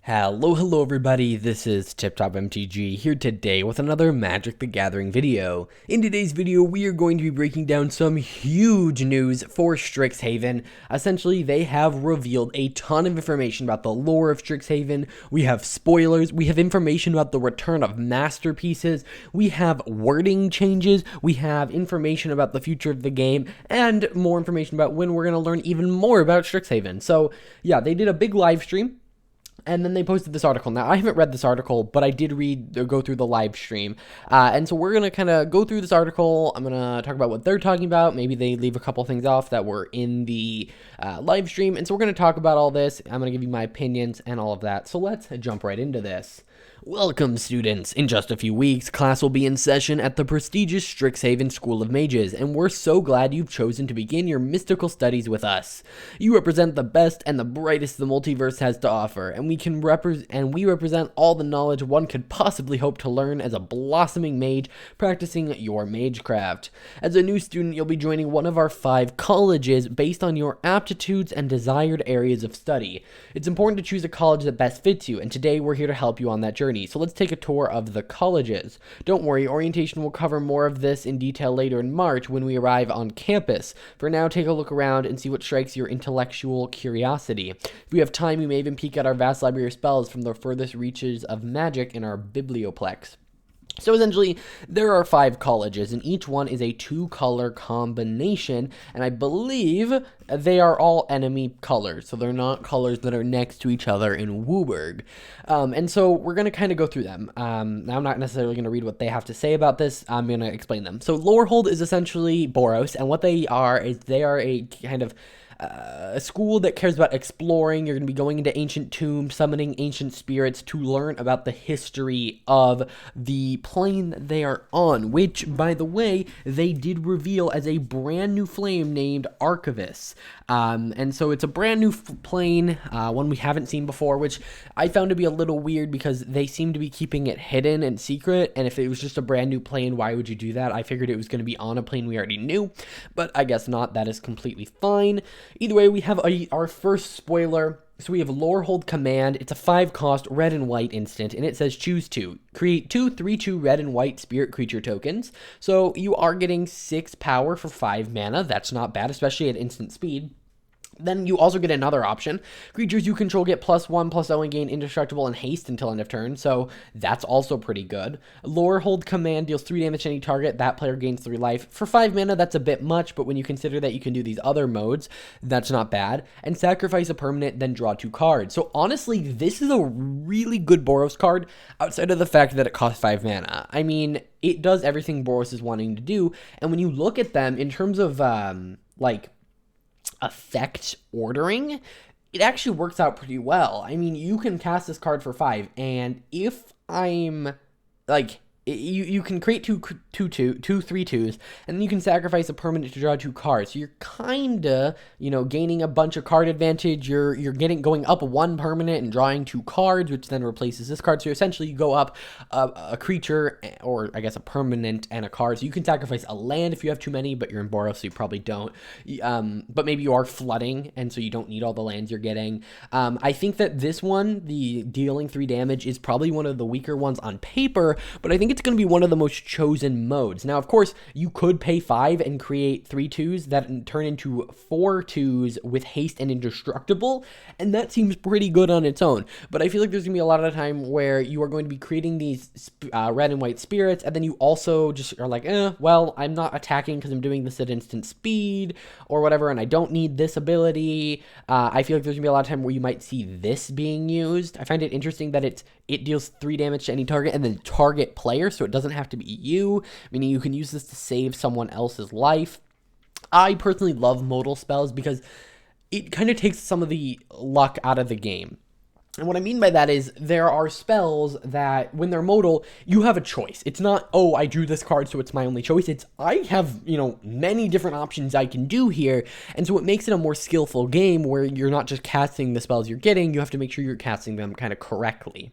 Hello everybody, this is TipTop MTG here today with another Magic the Gathering video. In today's video, we are going to be breaking down some huge news for Strixhaven. Essentially, they have revealed a ton of information about the lore of Strixhaven. We have spoilers, we have information about the return of masterpieces, we have wording changes, we have information about the future of the game, and more information about when we're going to learn even more about Strixhaven. So yeah, they did a big live stream. And then they posted this article. Now, I haven't read this article, but I did go through the live stream. And so we're going to kind of go through this article. I'm going to talk about what they're talking about. Maybe they leave a couple things off that were in the live stream. And so we're going to talk about all this. I'm going to give you my opinions and all of that. So let's jump right into this. Welcome, students. In just a few weeks, class will be in session at the prestigious Strixhaven School of Mages, and we're so glad you've chosen to begin your mystical studies with us. You represent the best and the brightest the multiverse has to offer, and we represent all the knowledge one could possibly hope to learn as a blossoming mage practicing your magecraft. As a new student, you'll be joining one of our 5 colleges based on your aptitudes and desired areas of study. It's important to choose a college that best fits you, and today we're here to help you on that journey. So let's take a tour of the colleges. Don't worry, orientation will cover more of this in detail later in March when we arrive on campus. For now, take a look around and see what strikes your intellectual curiosity. If we have time, we may even peek at our vast library of spells from the furthest reaches of magic in our biblioplex. So essentially, there are 5 colleges, and each one is a 2-color combination, and I believe they are all enemy colors, so they're not colors that are next to each other in WUBRG. And so we're going to kind of go through them. Now, I'm not necessarily going to read what they have to say about this. I'm going to explain them. So Lorehold is essentially Boros, and what they are is they are a kind of a school that cares about exploring. You're going to be going into ancient tombs, summoning ancient spirits to learn about the history of the plane that they are on, which, by the way, they did reveal as a brand new flame named Archivus. And so it's a brand new plane, one we haven't seen before, which I found to be a little weird because they seem to be keeping it hidden and secret. And if it was just a brand new plane, why would you do that? I figured it was going to be on a plane we already knew, but I guess not. That is completely fine. Either way, we have our first spoiler. So we have Lorehold Command. It's a 5-cost red and white instant, and it says choose 2. Create 2 3/2 red and white spirit creature tokens. So you are getting 6 power for 5 mana. That's not bad, especially at instant speed. Then you also get another option. Creatures you control get +1/+0 and gain indestructible and haste until end of turn, so that's also pretty good. Lorehold Command deals 3 damage to any target. That player gains 3 life. For 5 mana, that's a bit much, but when you consider that you can do these other modes, that's not bad. And sacrifice a permanent, then draw 2 cards. So honestly, this is a really good Boros card, outside of the fact that it costs 5 mana. I mean, it does everything Boros is wanting to do, and when you look at them in terms of, effect ordering, it actually works out pretty well. I mean, you can cast this card for 5, and if I'm like, you can create 2 3/2s, and then you can sacrifice a permanent to draw 2 cards. So you're kinda, gaining a bunch of card advantage. You're going up 1 permanent and drawing 2 cards, which then replaces this card. So essentially, you go up a creature, or I guess a permanent and a card. So you can sacrifice a land if you have too many, but you're in Boros, so you probably don't. But maybe you are flooding, and so you don't need all the lands you're getting. I think that this one, the dealing 3 damage, is probably one of the weaker ones on paper, but I think it's going to be one of the most chosen modes. Now, of course, you could pay 5 and create 3/2s that turn into 4/2s with haste and indestructible, and that seems pretty good on its own. But I feel like there's going to be a lot of time where you are going to be creating these red and white spirits, and then you also just are like, well, I'm not attacking because I'm doing this at instant speed or whatever, and I don't need this ability. I feel like there's going to be a lot of time where you might see this being used. I find it interesting that it deals 3 damage to any target and then target player, so it doesn't have to be you, meaning you can use this to save someone else's life. I personally love modal spells because it kind of takes some of the luck out of the game. And what I mean by that is there are spells that when they're modal, you have a choice. It's not, oh, I drew this card, so it's my only choice. It's, I have, many different options I can do here. And so it makes it a more skillful game where you're not just casting the spells you're getting. You have to make sure you're casting them kind of correctly.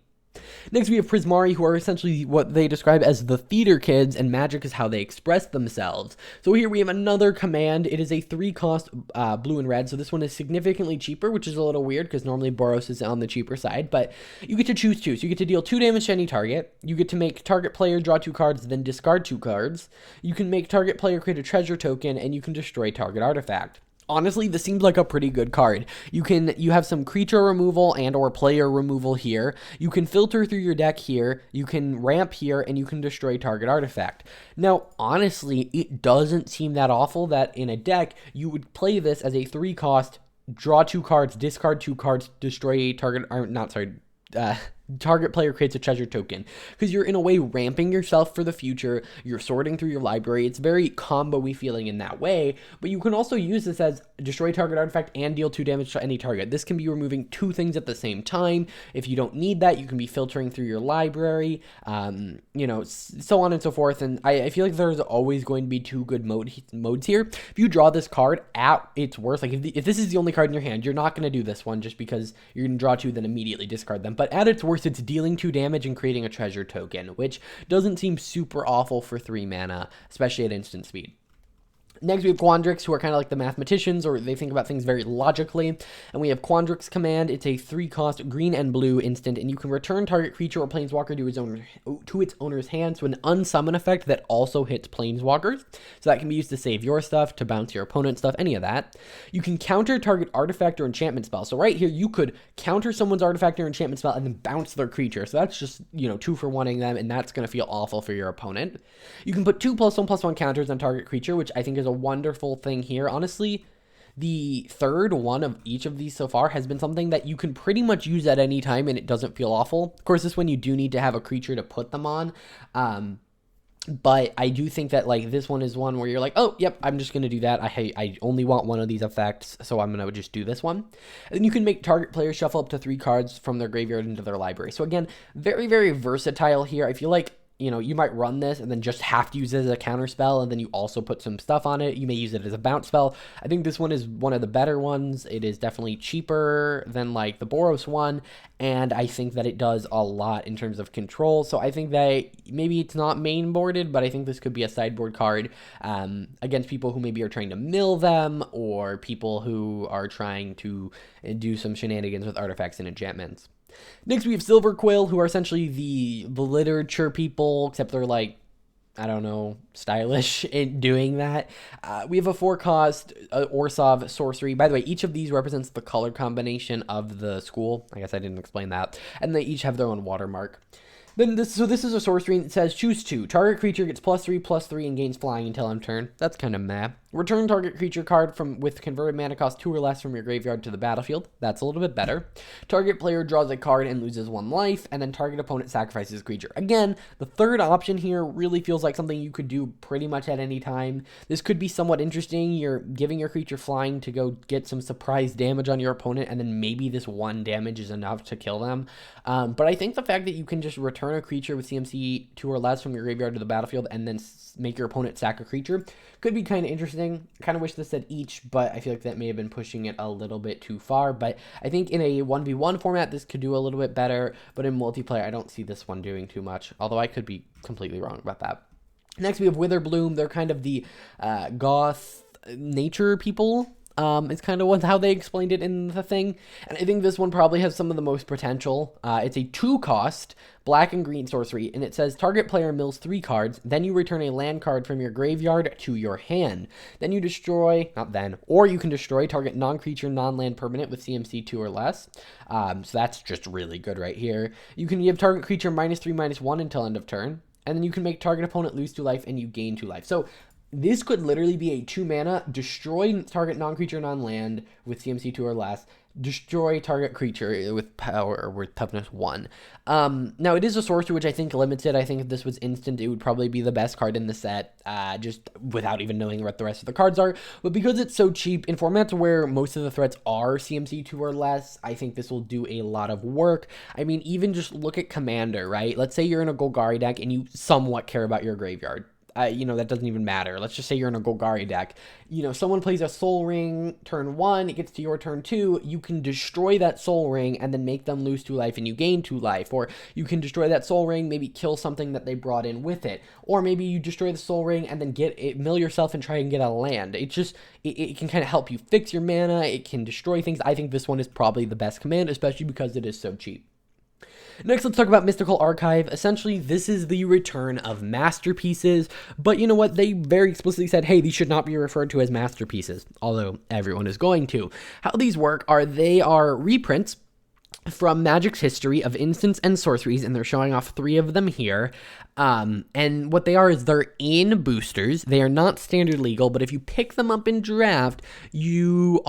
Next, we have Prismari, who are essentially what they describe as the theater kids, and magic is how they express themselves. So here we have another command. It is a 3-cost blue and red, so this one is significantly cheaper, which is a little weird because normally Boros is on the cheaper side, but you get to choose 2. So you get to deal 2 damage to any target. You get to make target player draw 2 cards, then discard 2 cards. You can make target player create a treasure token, and you can destroy target artifact. Honestly, this seems like a pretty good card. You have some creature removal and or player removal here. You can filter through your deck here. You can ramp here, and you can destroy target artifact. Now, honestly, it doesn't seem that awful that in a deck, you would play this as a 3-cost, draw 2 cards, discard 2 cards, destroy target player creates a treasure token, because you're in a way ramping yourself for the future. You're sorting through your library. It's very combo-y feeling in that way, but you can also use this as destroy target artifact and deal 2 damage to any target. This can be removing 2 things at the same time. If you don't need that, you can be filtering through your library, so on and so forth. And I feel like there's always going to be 2 good modes here. If you draw this card at its worst, like if this is the only card in your hand, you're not going to do this one just because you're going to draw 2 then immediately discard them. But at its worst, it's dealing 2 damage and creating a treasure token, which doesn't seem super awful for 3 mana, especially at instant speed. Next, we have Quandrix, who are kind of like the mathematicians, or they think about things very logically. And we have Quandrix command. It's a 3-cost green and blue instant, and you can return target creature or planeswalker to its owner's hand. So an unsummon effect that also hits planeswalkers. So that can be used to save your stuff, to bounce your opponent's stuff, any of that. You can counter target artifact or enchantment spell. So right here, you could counter someone's artifact or enchantment spell and then bounce their creature. So that's just, 2 for 1ing them, and that's going to feel awful for your opponent. You can put 2+1/+1 counters on target creature, which I think is a wonderful thing here. Honestly, the third one of each of these so far has been something that you can pretty much use at any time and it doesn't feel awful. Of course, this one you do need to have a creature to put them on. But I do think that this one is one where you're like, oh, yep, I'm just going to do that. I only want one of these effects, so I'm going to just do this one. And then you can make target players shuffle up to 3 cards from their graveyard into their library. So again, very, very versatile here. I feel like you might run this and then just have to use it as a counter spell, and then you also put some stuff on it. You may use it as a bounce spell. I think this one is one of the better ones. It is definitely cheaper than the Boros one, and I think that it does a lot in terms of control. So I think that maybe it's not main boarded, but I think this could be a sideboard card against people who maybe are trying to mill them, or people who are trying to do some shenanigans with artifacts and enchantments. Next, we have Silverquill, who are essentially the literature people, except they're stylish in doing that. We have a 4-cost Orsov sorcery. By the way, each of these represents the color combination of the school. I guess I didn't explain that. And they each have their own watermark. Then this is a sorcery that says choose 2. Target creature gets +3/+3 and gains flying until end turn. That's kind of meh. Return target creature card with converted mana cost 2 or less from your graveyard to the battlefield. That's a little bit better. Target player draws a card and loses 1 life, and then target opponent sacrifices a creature. Again, the third option here really feels like something you could do pretty much at any time. This could be somewhat interesting. You're giving your creature flying to go get some surprise damage on your opponent, and then maybe this 1 damage is enough to kill them. But I think the fact that you can just return a creature with CMC 2 or less from your graveyard to the battlefield and then make your opponent sack a creature could be kind of interesting. Kind of wish this said each, but I feel like that may have been pushing it a little bit too far. But I think in a 1v1 format, this could do a little bit better. But in multiplayer, I don't see this one doing too much, although I could be completely wrong about that. Next, we have Witherbloom. They're kind of the goth nature people. It's kind of how they explained it in the thing. And I think this one probably has some of the most potential. It's a 2-cost black and green sorcery, and it says target player mills 3 cards, then you return a land card from your graveyard to your hand. Then you destroy, or you can destroy target non-creature, non-land permanent with CMC 2 or less. So that's just really good right here. You can give target creature -3/-1 until end of turn, and then you can make target opponent lose 2 life and you gain 2 life. So this could literally be a 2 mana, destroy target non-creature, non-land with CMC 2 or less, destroy target creature with power or with toughness 1. Now, it is a sorcery, which I think limits it. I think if this was instant, it would probably be the best card in the set, just without even knowing what the rest of the cards are. But because it's so cheap, in formats where most of the threats are CMC 2 or less, I think this will do a lot of work. I mean, even just look at Commander, right? Let's say you're in a Golgari deck and you somewhat care about your graveyard. that doesn't even matter. Let's just say you're in a Golgari deck. Someone plays a Soul Ring turn 1, it gets to your turn 2, you can destroy that Soul Ring and then make them lose 2 life and you gain 2 life. Or you can destroy that Soul Ring, maybe kill something that they brought in with it. Or maybe you destroy the Soul Ring and then mill yourself and try and get a land. It can kind of help you fix your mana, it can destroy things. I think this one is probably the best command, especially because it is so cheap. Next, let's talk about Mystical Archive. Essentially, this is the return of masterpieces, but you know what? They very explicitly said, hey, these should not be referred to as masterpieces, although everyone is going to. How these work are they are reprints from Magic's history of instants and sorceries, and they're showing off 3 of them here. And what they are is they're in boosters. They are not standard legal, but if you pick them up in draft, you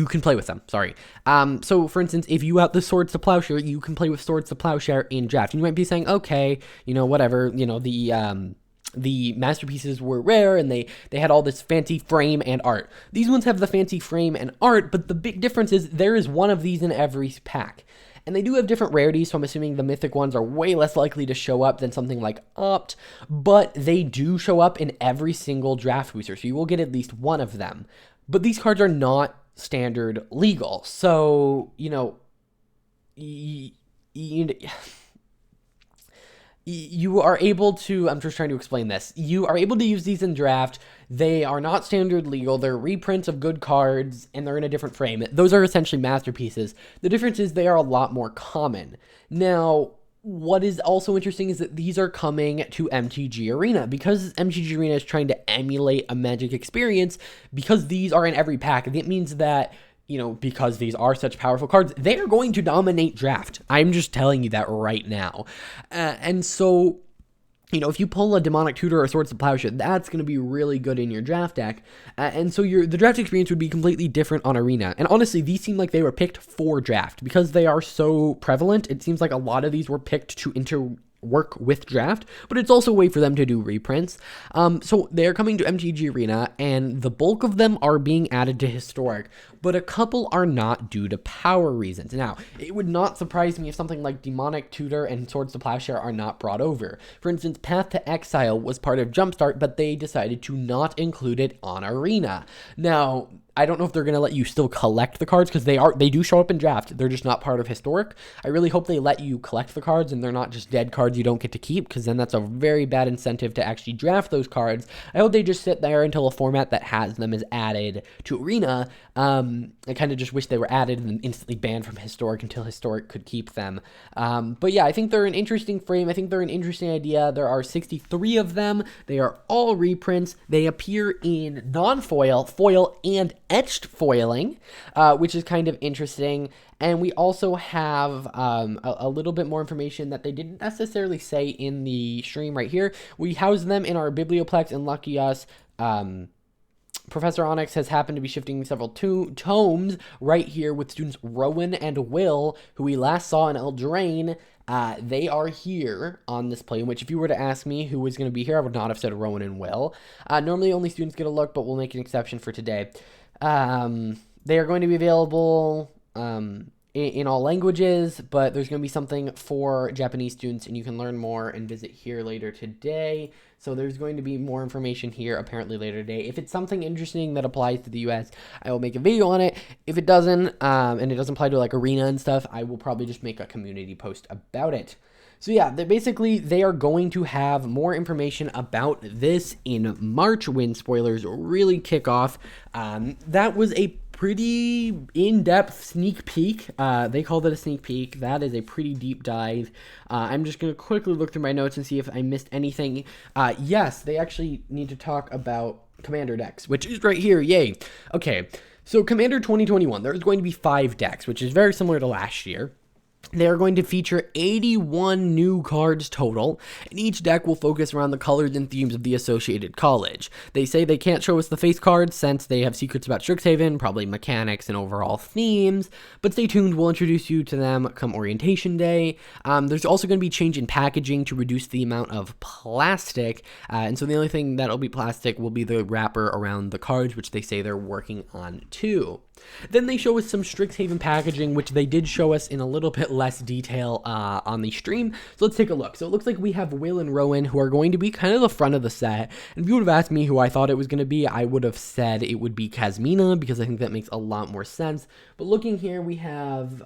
can play with them. Sorry. So for instance, if you have the Swords to Plowshare, you can play with Swords to Plowshare in draft. And you might be saying, okay, whatever, the masterpieces were rare and they had all this fancy frame and art. These ones have the fancy frame and art, but the big difference is there is one of these in every pack. And they do have different rarities, so I'm assuming the mythic ones are way less likely to show up than something like Opt, but they do show up in every single draft booster, so you will get at least one of them. But these cards are not standard legal, so, you are able to, I'm just trying to explain this. You are able to use these in draft. They are not standard legal. They're reprints of good cards, and they're in a different frame. Those are essentially masterpieces. The difference is they are a lot more common. Now, what is also interesting is that these are coming to MTG Arena. Because MTG Arena is trying to emulate a Magic experience, because these are in every pack, it means that because these are such powerful cards, they are going to dominate draft. I'm just telling you that right now. And so, if you pull a Demonic Tutor or Swords to Plowshare, that's going to be really good in your draft deck. And so the draft experience would be completely different on Arena. And honestly, these seem like they were picked for draft. Because they are so prevalent, it seems like a lot of these were picked to work with draft, but it's also a way for them to do reprints. So they're coming to MTG Arena, and the bulk of them are being added to Historic, but a couple are not due to power reasons. Now, it would not surprise me if something like Demonic Tutor and Swords to Plowshare are not brought over. For instance, Path to Exile was part of Jumpstart, but they decided to not include it on Arena. Now, I don't know if they're going to let you still collect the cards, because they do show up in draft. They're just not part of Historic. I really hope they let you collect the cards and they're not just dead cards you don't get to keep, because then that's a very bad incentive to actually draft those cards. I hope they just sit there until a format that has them is added to Arena. I kind of just wish they were added and then instantly banned from Historic until Historic could keep them. But yeah, I think they're an interesting frame. I think they're an interesting idea. There are 63 of them. They are all reprints. They appear in non-foil, foil, and etched foiling, which is kind of interesting. And we also have a little bit more information that they didn't necessarily say in the stream right here. We house them in our Biblioplex, and lucky us, Professor Onyx has happened to be shifting several tomes right here with students Rowan and Will, who we last saw in Eldraine. They are here on this play, which if you were to ask me who was going to be here, I would not have said Rowan and Will. Normally only students get a look, but we'll make an exception for today. They are going to be available in all languages, but there's going to be something for Japanese students, and you can learn more and visit here later today. So there's going to be more information here apparently later today. If it's something interesting that applies to the US, I will make a video on it. If it doesn't, and it doesn't apply to like Arena and stuff, I will probably just make a community post about it. So yeah, they are going to have more information about this in March when spoilers really kick off. That was a pretty in-depth sneak peek. They called it a sneak peek. That is a pretty deep dive. I'm just going to quickly look through my notes and see if I missed anything. Yes, they actually need to talk about Commander decks, which is right here. Yay. Okay, so Commander 2021, there's going to be 5 decks, which is very similar to last year. They are going to feature 81 new cards total, and each deck will focus around the colors and themes of the associated college. They say they can't show us the face cards since they have secrets about Strixhaven, probably mechanics and overall themes, but stay tuned, we'll introduce you to them come orientation day. There's also going to be change in packaging to reduce the amount of plastic, and so the only thing that'll be plastic will be the wrapper around the cards, which they say they're working on too. Then they show us some Strixhaven packaging, which they did show us in a little bit less detail on the stream. So let's take a look. So it looks like we have Will and Rowan, who are going to be kind of the front of the set. And if you would have asked me who I thought it was going to be, I would have said it would be Kasmina, because I think that makes a lot more sense. But looking here, we have,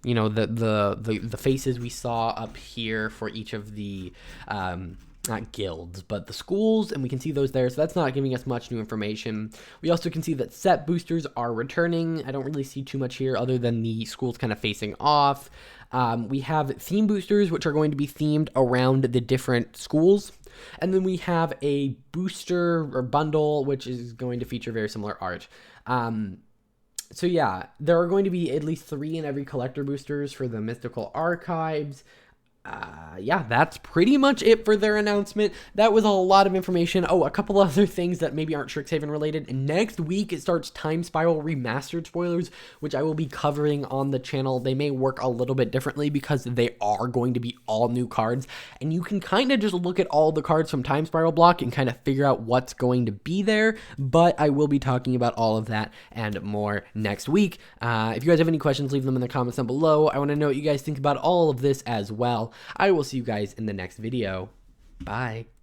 you know, the faces we saw up here for each of the not guilds, but the schools, and we can see those there, so that's not giving us much new information. We also can see that set boosters are returning. I don't really see too much here other than the schools kind of facing off. We have theme boosters, which are going to be themed around the different schools. And then we have a booster or bundle, which is going to feature very similar art. So yeah, there are going to be at least 3 in every collector boosters for the mythical archives. Yeah, that's pretty much it for their announcement. That was a lot of information. Oh, a couple other things that maybe aren't Strixhaven related. Next week, it starts Time Spiral Remastered spoilers, which I will be covering on the channel. They may work a little bit differently because they are going to be all new cards, and you can kind of just look at all the cards from Time Spiral block and kind of figure out what's going to be there, but I will be talking about all of that and more next week. If you guys have any questions, leave them in the comments down below. I want to know what you guys think about all of this as well. I will see you guys in the next video. Bye.